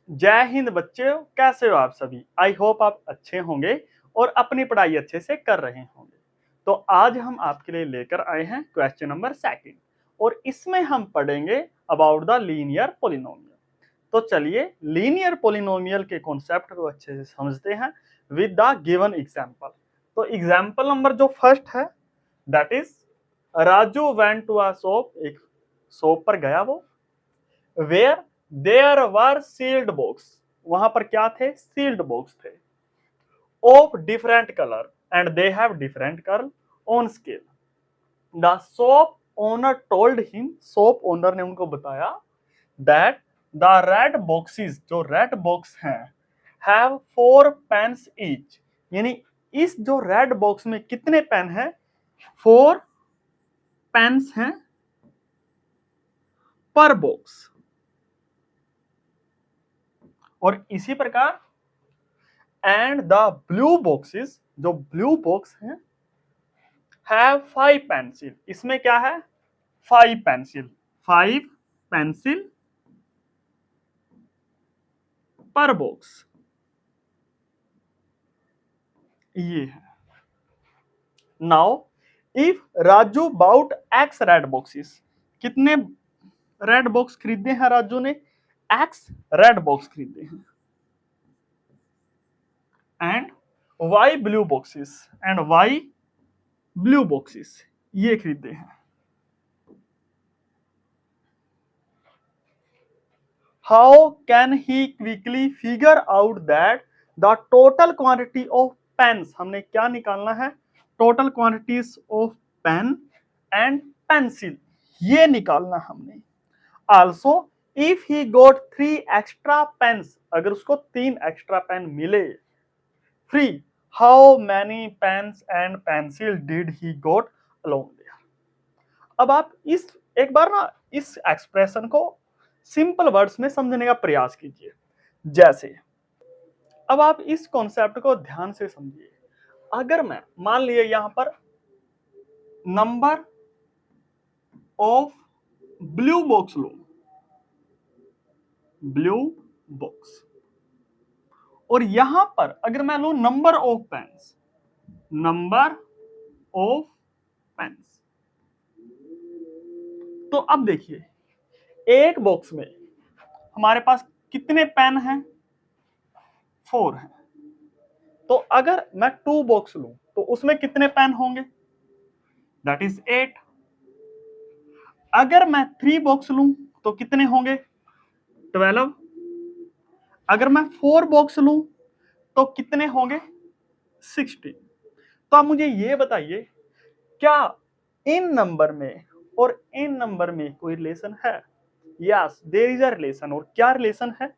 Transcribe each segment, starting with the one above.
जय हिंद बच्चों, कैसे हो आप सभी। आई होप आप अच्छे होंगे और अपनी पढ़ाई अच्छे से कर रहे होंगे। तो आज हम आपके लिए लेकर आए हैं क्वेश्चन नंबर 2 और इसमें हम पढ़ेंगे अबाउट द लीनियर पोलिनोमियल। तो चलिए लीनियर पोलिनोमियल के कॉन्सेप्ट को अच्छे से समझते हैं विद द गिवन एग्जांपल। तो एग्जांपल नंबर जो फर्स्ट है that is Raju went to a shop. एक शॉप पर गया वो, where there were sealed box, वहां पर क्या थे, सील्ड बॉक्स थे, of different colour and they have different colour on scale. The shop owner told him, shop owner ने उनको बताया दैट द रेड बॉक्सेस, जो रेड बॉक्स हैं, हैव 4 पेन्स ईच, यानी इस जो रेड बॉक्स में कितने पेन हैं, 4 पेन्स हैं पर बॉक्स। और इसी प्रकार एंड द ब्लू बॉक्सेस, जो ब्लू बॉक्स हैं, हैव 5 पेंसिल, इसमें क्या है, 5 पेंसिल, 5 पेंसिल पर बॉक्स, ये है। Now if Raju bought X red boxes, कितने रेड बॉक्स खरीदे हैं राजू ने, एक्स रेड बॉक्स खरीदे हैं। And Y blue boxes, and Y blue boxes, ये खरीदे हैं। How can he quickly figure out that the total quantity of pens, हमने क्या निकालना है, total quantities of pen and pencil, ये निकालना हमने। Also if he got 3 extra pens, अगर उसको 3 एक्स्ट्रा पेन मिले free, how many pens and pencil did he got along there. अब आप इस एक बार ना इस एक्सप्रेशन को सिंपल वर्ड्स में समझने का प्रयास कीजिए। जैसे अब आप इस कॉन्सेप्ट को ध्यान से समझिए। अगर मैं मान लिए यहां पर नंबर ऑफ ब्लू बॉक्स लो, ब्लू बॉक्स, और यहां पर अगर मैं लू number of pens, number of pens, तो अब देखिए एक बॉक्स में हमारे पास कितने पेन हैं, 4 हैं। तो अगर मैं 2 बॉक्स लूं तो उसमें कितने पेन होंगे, दैट इज 8। अगर मैं 3 बॉक्स लूं तो कितने होंगे, 12। अगर मैं 4 बॉक्स लूं तो कितने होंगे, 16। तो आप मुझे ये बताइए, क्या इन नंबर में और इन नंबर में कोई रिलेशन है। Yes, there is a relation. और क्या रिलेशन है,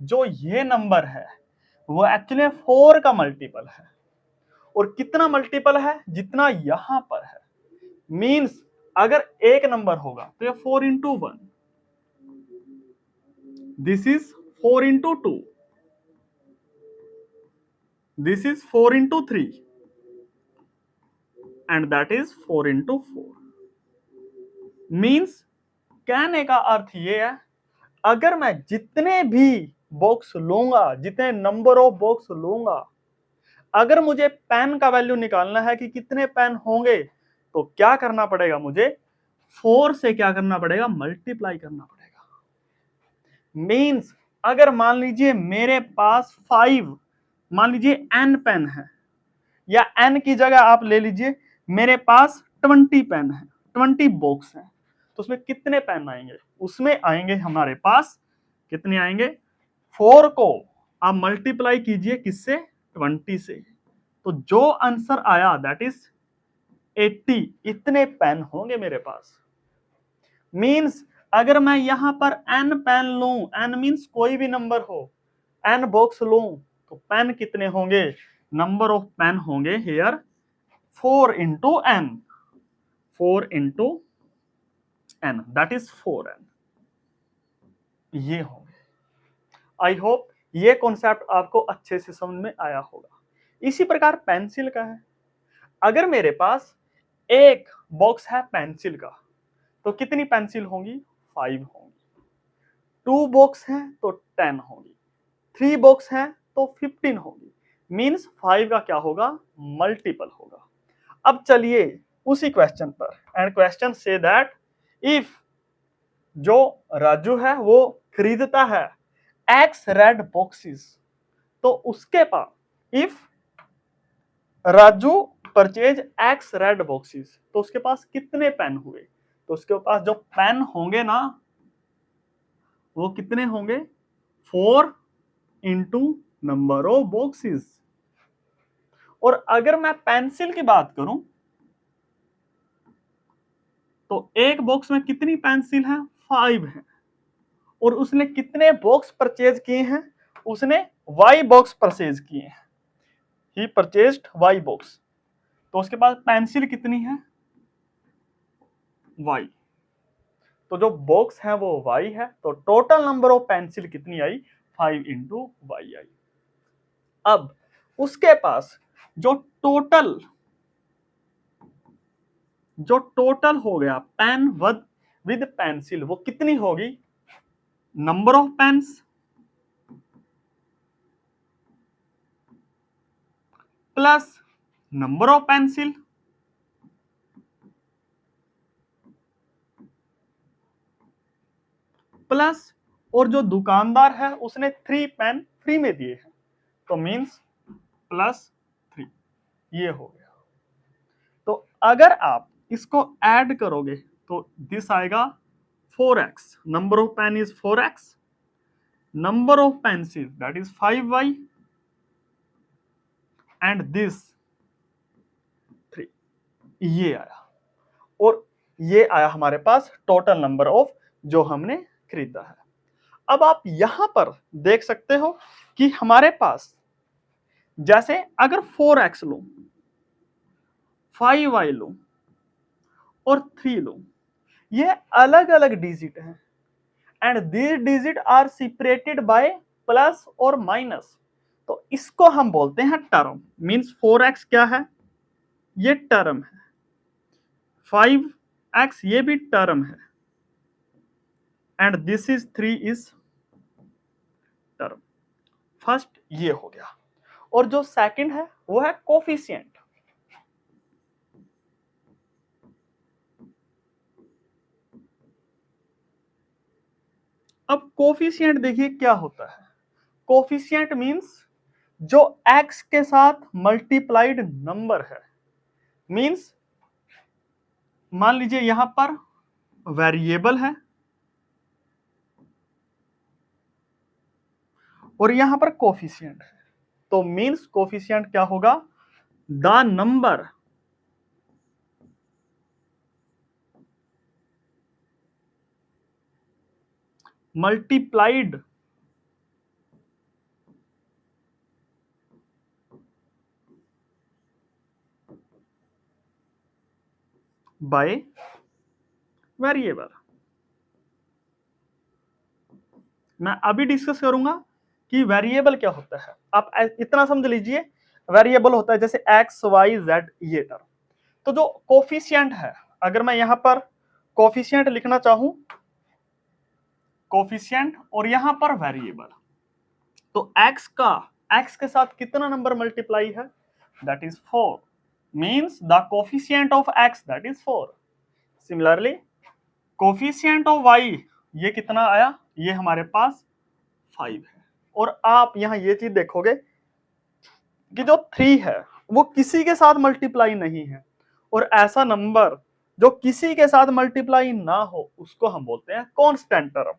जो ये नंबर है वो एक्चुअली 4 का मल्टीपल है। और कितना मल्टीपल है, जितना यहां पर है। मींस अगर एक नंबर होगा तो ये 4 into 1, this is 4 into 2, this is 4 into 3 and that is 4 into 4। Means कहने का अर्थ ये है, अगर मैं जितने भी बॉक्स लूंगा, जितने नंबर ऑफ बॉक्स लूंगा, अगर मुझे पेन का वैल्यू निकालना है कि कितने पेन होंगे, तो क्या करना पड़ेगा मुझे, 4 से क्या करना पड़ेगा, मल्टीप्लाई करना पड़ेगा। मीन्स अगर मान लीजिए मेरे पास 5, मान लीजिए n पेन है, या n की जगह आप ले लीजिए मेरे पास 20 पेन है, 20 बॉक्स है, तो उसमें कितने पेन आएंगे, उसमें आएंगे हमारे पास कितने आएंगे, 4 को आप मल्टीप्लाई कीजिए किससे, 20 से, तो जो आंसर आया दैट इज 80, इतने पेन होंगे मेरे पास। मीन्स अगर मैं यहां पर n पेन लूं, n मीन्स कोई भी नंबर हो, n बॉक्स लूं, तो पेन कितने होंगे, नंबर ऑफ पेन होंगे here 4 into n, 4 into n, that is 4n, ये होंगे। आई होप ये कॉन्सेप्ट आपको अच्छे से समझ में आया होगा। इसी प्रकार पेंसिल का है। अगर मेरे पास एक बॉक्स है पेंसिल का, तो कितनी पेंसिल होंगी, 5 होंगी। 2 बॉक्स हैं तो 10 होंगी। 3 बॉक्स हैं तो 15 होगी, मींस 5 का क्या होगा, मल्टीपल होगा। अब चलिए उसी क्वेश्चन पर, and question say that if जो राजू है वो खरीदता है एक्स रेड बॉक्सेस, तो उसके पास if Raju purchase X red boxes, तो उसके पास कितने पेन हुए, तो उसके पास जो पेन होंगे ना वो कितने होंगे, 4 इंटू नंबर ऑफ बॉक्सेस। और अगर मैं पेंसिल की बात करूं तो एक बॉक्स में कितनी पेंसिल है, 5 है, और उसने कितने बॉक्स परचेज किए हैं, उसने वाई बॉक्स परचेज किए हैं, ही परचेज्ड वाई बॉक्स, तो उसके पास पेंसिल कितनी है, वाई, तो जो बॉक्स है वो वाई है, तो टोटल नंबर ऑफ पेंसिल कितनी आई, 5 इंटू वाई आई। अब उसके पास जो टोटल हो गया पेन विद पेंसिल वो कितनी होगी, number of pens plus number of pencil plus, और जो दुकानदार है उसने 3 पेन फ्री में दिए हैं, तो मींस +3, ये हो गया। तो अगर आप इसको ऐड करोगे तो दिस आएगा 4x, number of pen is 4x, number of pencil that is 5y, and this 3, ये आया। और ये आया हमारे पास टोटल नंबर ऑफ जो हमने खरीदा है। अब आप यहां पर देख सकते हो कि हमारे पास जैसे अगर 4x लो, 5y लो और 3 लो, ये अलग अलग डिजिट हैं, and these digit are separated by plus और माइनस, तो इसको हम बोलते हैं टर्म, मींस 4x क्या है, ये टर्म है, 5x ये भी टर्म है, and this is 3 is term. First ये हो गया, और जो सेकंड है वो है कोफिशिएंट। अब कोफिशिएंट देखिए क्या होता है, कोफिशिएंट मींस जो x के साथ मल्टीप्लाइड नंबर है, मींस मान लीजिए यहां पर वेरिएबल है और यहां पर कोफिशिएंट है, तो मींस कोफिशिएंट क्या होगा, the number multiplied by variable. मैं अभी डिस्कस करूंगा कि वेरिएबल क्या होता है, आप इतना समझ लीजिए, वेरिएबल होता है जैसे x y z ये टर्म, तो जो कोफिशिएंट है, अगर मैं यहां पर कोफिशिएंट लिखना चाहूं, कोफिशिएंट और यहां पर वेरिएबल, तो x के साथ कितना नंबर मल्टीप्लाई है, that is 4, means the coefficient of x that is 4। Similarly coefficient of y ये कितना आया, ये हमारे पास 5 है। और आप यहां ये चीज देखोगे कि जो 3 है वो किसी के साथ मल्टीप्लाई नहीं है, और ऐसा नंबर जो किसी के साथ मल्टीप्लाई ना हो उसको हम बोलते हैं कांस्टेंट टर्म,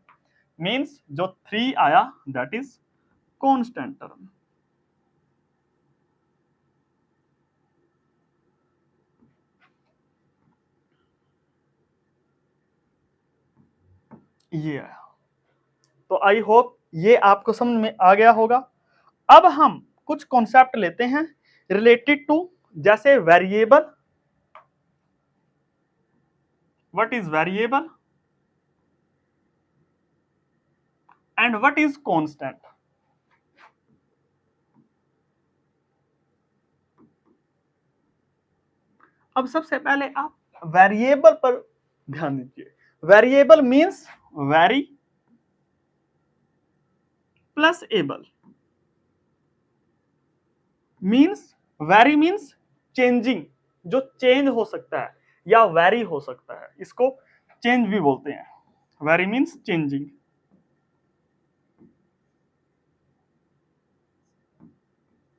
मींस जो 3 आया दैट इज कांस्टेंट टर्म। ये आया, तो आई होप ये आपको समझ में आ गया होगा। अब हम कुछ कॉन्सेप्ट लेते हैं रिलेटेड टू, जैसे variable, what is variable and what is constant. अब सबसे पहले आप वेरिएबल पर ध्यान दीजिए, variable means very plus able, means very means changing, जो चेंज हो सकता है या वेरी हो सकता है, इसको चेंज भी बोलते हैं। Vary means changing.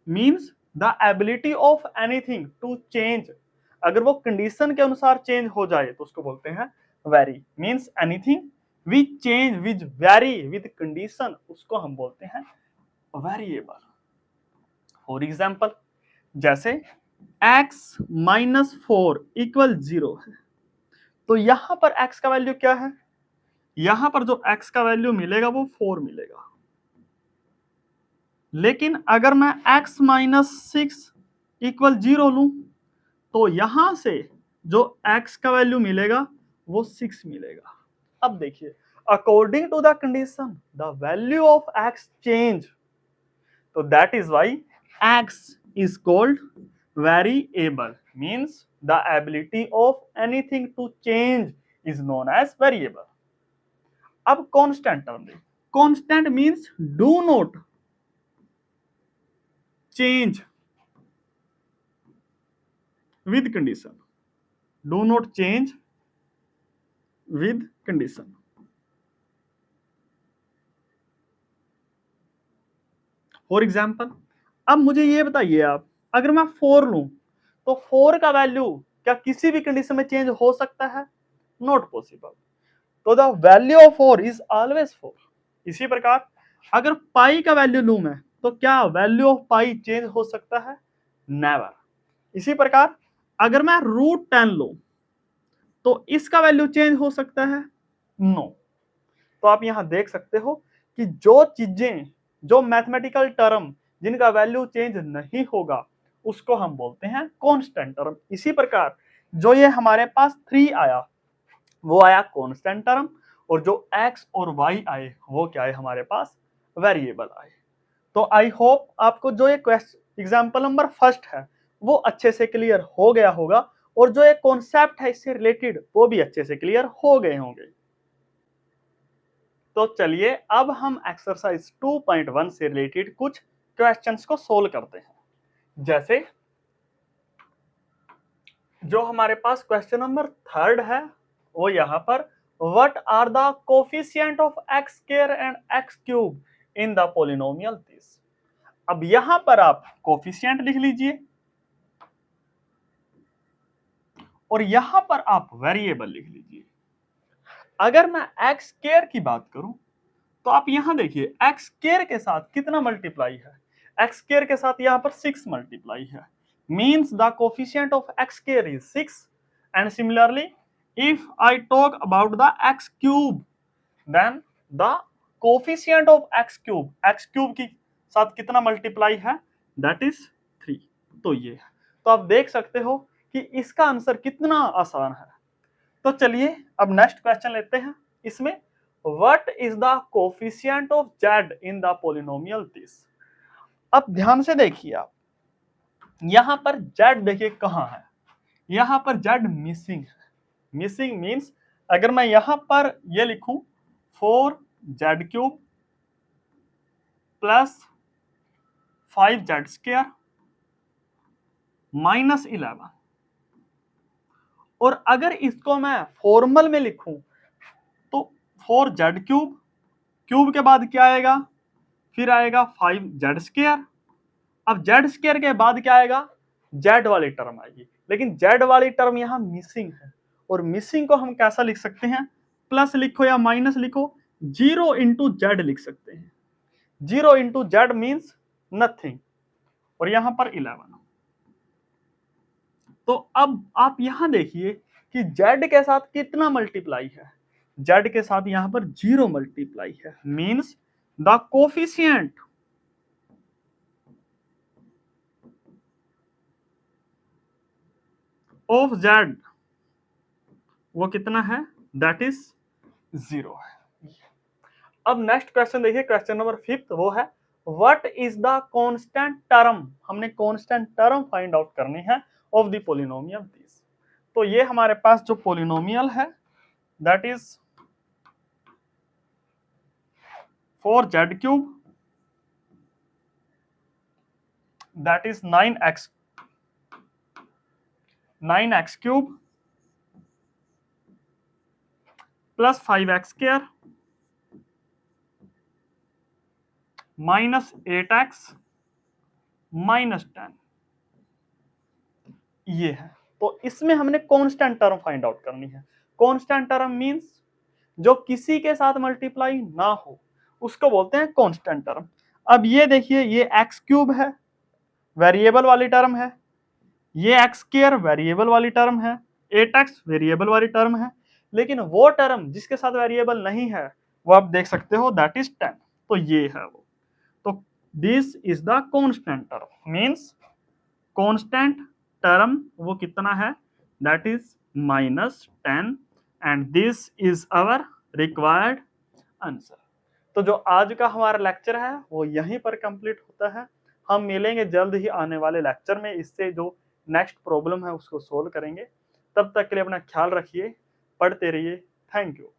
Means the ability of anything to change, अगर वो कंडीशन के अनुसार चेंज हो जाए तो उसको बोलते हैं vary. Means anything which change which very with condition, उसको हम बोलते हैं वेरिएबल। फॉर एग्जाम्पल, जैसे x माइनस 4 इक्वल 0 है, तो यहां पर x का वैल्यू क्या है? यहां पर जो x का वैल्यू मिलेगा वो 4 मिलेगा। लेकिन अगर मैं x माइनस 6 इक्वल 0 लूं, तो यहां से जो x का वैल्यू मिलेगा वो 6 मिलेगा। अब देखिए, according to the condition the value of x change, तो that is why x is called variable, means the ability of anything to change is known as variable. अब कांस्टेंट टर्म देखिए, constant means do not change with condition, do not change with condition. For example, अब मुझे ये बताइए आप, अगर मैं 4 लूं, तो 4 का वैल्यू क्या किसी भी कंडीशन में चेंज हो सकता है? Not possible. तो the value of 4 is always 4। इसी प्रकार अगर पाई का वैल्यू लूं मैं, तो क्या वैल्यू ऑफ पाई चेंज हो सकता है? नेवर। इसी प्रकार अगर मैं √10 लूं, तो इसका वैल्यू चेंज हो सकता है? नो। तो आप यहां देख सकते हो कि जो चीजें, जो मैथमेटिकल टर्म जिनका वैल्यू चेंज नहीं होगा, उसको हम बोलते हैं कांस्टेंट टर्म। इसी प्रकार जो ये हमारे पास 3 आया, वो आया कांस्टेंट टर्म, और जो x और y आए वो क्या है हमारे पास? वेरिएबल आए। तो आई होप आपको जो ये क्वेश्चन एग्जांपल नंबर फर्स्ट है वो अच्छे से क्लियर हो गया होगा, और जो ये कॉन्सेप्ट है इससे रिलेटेड वो भी अच्छे से क्लियर हो गए होंगे। तो चलिए अब हम एक्सरसाइज 2.1 से रिलेटेड कुछ क्वेश्चंस को सोल्व करते हैं। जैसे जो हमारे पास क्वेश्चन नंबर थर्ड है, वो यहाँ पर what are the coefficient of x square and x cube in the polynomial this. अब यहां पर आप कोफिशिएंट लिख लीजिए, और यहां पर आप वेरिएबल लिख लीजिए। अगर मैं x स्क्वायर की बात करूं, तो आप यहां देखिए x स्क्वायर के साथ कितना मल्टीप्लाई है? x स्क्वायर के साथ यहां पर 6 मल्टीप्लाई है, means the coefficient of x square is 6। And similarly if I talk about the x cube, then the coefficient of x cube के साथ कितना मल्टीप्लाई है? That is 3। तो ये है। तो आप देख सकते हो कि इसका आंसर कितना आसान है। तो चलिए अब नेक्स्ट क्वेश्चन लेते हैं। इसमें what is the coefficient of z in the polynomial this. अब ध्यान से देखिए आप, यहां पर z देखिए कहां है? यहां पर z मिसिंग है। मिसिंग मींस अगर मैं यहां पर ये लिखूं 4z³ प्लस 5z² माइनस 11, और अगर इसको मैं फॉर्मल में लिखूं तो 4z³ क्यूब के बाद क्या आएगा? फिर आएगा 5z²। अब z² के बाद क्या आएगा? z वाली टर्म आएगी, लेकिन z वाली टर्म यहां मिसिंग है, और मिसिंग को हम कैसा लिख सकते हैं? प्लस लिखो या माइनस लिखो, 0 इंटू जेड लिख सकते हैं। 0 इंटू जेड मीन्स नथिंग, और यहां पर 11। तो अब आप यहां देखिए कि z के साथ कितना मल्टीप्लाई है? z के साथ यहां पर 0 मल्टीप्लाई है, means the coefficient of z वो कितना है? दैट इज 0 है। अब नेक्स्ट क्वेश्चन देखिए, क्वेश्चन नंबर 5, वो है what is the constant term. हमने कांस्टेंट टर्म फाइंड आउट करनी है ऑफ द पोलिनोमियल दिस। तो ये हमारे पास जो पोलिनोमियल है that is 4z³ that is 9x cube plus 5x square minus 8x minus 10, ये है। तो इसमें हमने कांस्टेंट टर्म फाइंड आउट करनी है। कांस्टेंट टर्म मींस जो किसी के साथ मल्टीप्लाई ना हो उसको बोलते हैं कांस्टेंट टर्म। अब ये देखिए, ये एक्स क्यूब है, वेरिएबल वाली टर्म है, ये एक्स स्क्वायर वेरिएबल वाली टर्म है, 8x वेरिएबल वाली टर्म है, लेकिन वो टर्म जिसके साथ वेरिएबल नहीं है वो आप देख सकते हो, दैट इज 10। तो ये है वो। तो this is the constant term, means constant term वो कितना है, that is -10, and this is our required answer. तो जो आज का हमारा लेक्चर है वो यहीं पर कंप्लीट होता है। हम मिलेंगे जल्द ही आने वाले लेक्चर में, इससे जो नेक्स्ट प्रॉब्लम है उसको सोल्व करेंगे। तब तक के लिए अपना ख्याल रखिए, पढ़ते रहिए। Thank you.